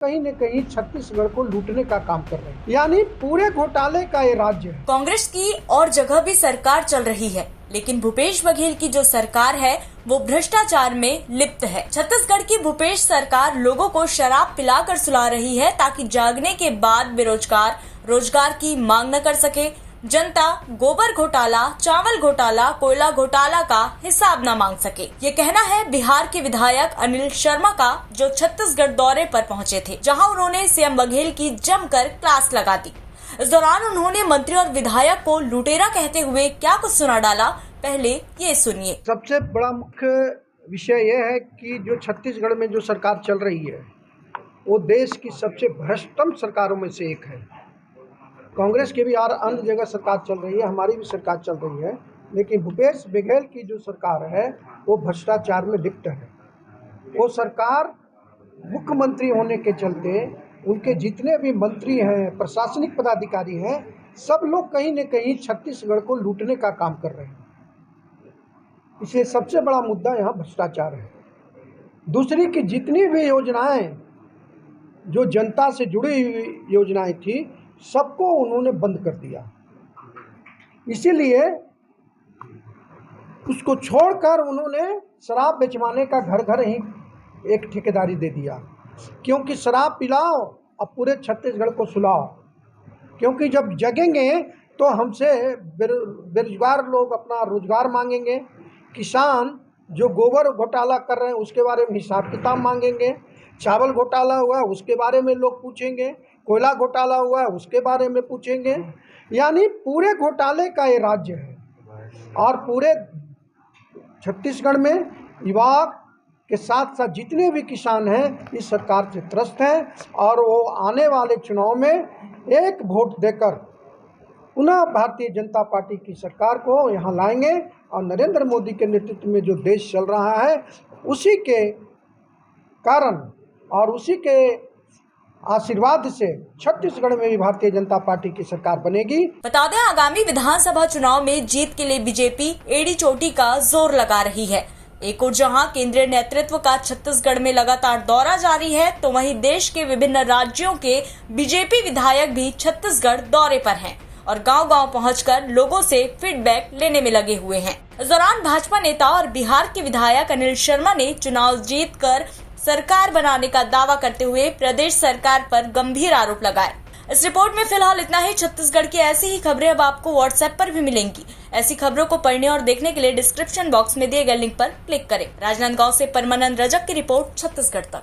कहीं न कहीं छत्तीसगढ़ को लूटने का काम कर रहे हैं, यानी पूरे घोटाले का ये राज्य है। कांग्रेस की और जगह भी सरकार चल रही है, लेकिन भूपेश बघेल की जो सरकार है वो भ्रष्टाचार में लिप्त है। छत्तीसगढ़ की भूपेश सरकार लोगों को शराब पिलाकर सुला रही है ताकि जागने के बाद बेरोजगार रोजगार की मांग न कर सके। जनता गोबर घोटाला, चावल घोटाला, कोयला घोटाला का हिसाब न मांग सके। ये कहना है बिहार के विधायक अनिल शर्मा का, जो छत्तीसगढ़ दौरे पर पहुंचे थे, जहां उन्होंने सीएम बघेल की जमकर क्लास लगा दी। इस दौरान उन्होंने मंत्री और विधायक को लुटेरा कहते हुए क्या कुछ सुना डाला, पहले ये सुनिए। सबसे बड़ा मुख्य विषय यह है कि जो छत्तीसगढ़ में जो सरकार चल रही है वो देश की सबसे भ्रष्टतम सरकारों में से एक है। कांग्रेस की भी और अन्य जगह सरकार चल रही है, हमारी भी सरकार चल रही है, लेकिन भूपेश बघेल की जो सरकार है वो भ्रष्टाचार में लिप्त है। वो सरकार मुख्यमंत्री होने के चलते उनके जितने भी मंत्री हैं, प्रशासनिक पदाधिकारी हैं, सब लोग कहीं न कहीं छत्तीसगढ़ को लूटने का काम कर रहे हैं। इसलिए सबसे बड़ा मुद्दा यहाँ भ्रष्टाचार है। दूसरी की जितनी भी योजनाएं जो जनता से जुड़ी हुई योजनाएं थी, सबको उन्होंने बंद कर दिया। इसीलिए उसको छोड़कर उन्होंने शराब बेचवाने का घर घर ही एक ठेकेदारी दे दिया, क्योंकि शराब पिलाओ अब पूरे छत्तीसगढ़ को सुलाओ। क्योंकि जब जगेंगे तो हमसे बेरोजगार लोग अपना रोजगार मांगेंगे, किसान जो गोबर घोटाला कर रहे हैं उसके बारे में हिसाब किताब मांगेंगे, चावल घोटाला हुआ है उसके बारे में लोग पूछेंगे, कोयला घोटाला हुआ है उसके बारे में पूछेंगे। यानी पूरे घोटाले का ये राज्य है। और पूरे छत्तीसगढ़ में युवा के साथ साथ जितने भी किसान हैं इस सरकार से त्रस्त हैं, और वो आने वाले चुनाव में एक वोट देकर पुनः भारतीय जनता पार्टी की सरकार को यहाँ लाएंगे। और नरेंद्र मोदी के नेतृत्व में जो देश चल रहा है उसी के कारण और उसी के आशीर्वाद से छत्तीसगढ़ में भी भारतीय जनता पार्टी की सरकार बनेगी। बता दें, आगामी विधानसभा चुनाव में जीत के लिए बीजेपी एड़ी चोटी का जोर लगा रही है। एक और जहां केंद्रीय नेतृत्व का छत्तीसगढ़ में लगातार दौरा जारी है, तो वहीं देश के विभिन्न राज्यों के बीजेपी विधायक भी छत्तीसगढ़ दौरे पर हैं और गांव-गांव पहुंचकर लोगों से फीडबैक लेने में लगे हुए हैं। इस दौरान भाजपा नेता और बिहार के विधायक अनिल शर्मा ने चुनाव जीतकर सरकार बनाने का दावा करते हुए प्रदेश सरकार पर गंभीर आरोप लगाए। इस रिपोर्ट में फिलहाल इतना ही। छत्तीसगढ़ की ऐसी ही खबरें अब आपको व्हाट्सएप पर भी मिलेंगी। ऐसी खबरों को पढ़ने और देखने के लिए डिस्क्रिप्शन बॉक्स में दिए गए लिंक पर क्लिक करें। राजनांदगांव से परमानंद रजक की रिपोर्ट, छत्तीसगढ़ तक।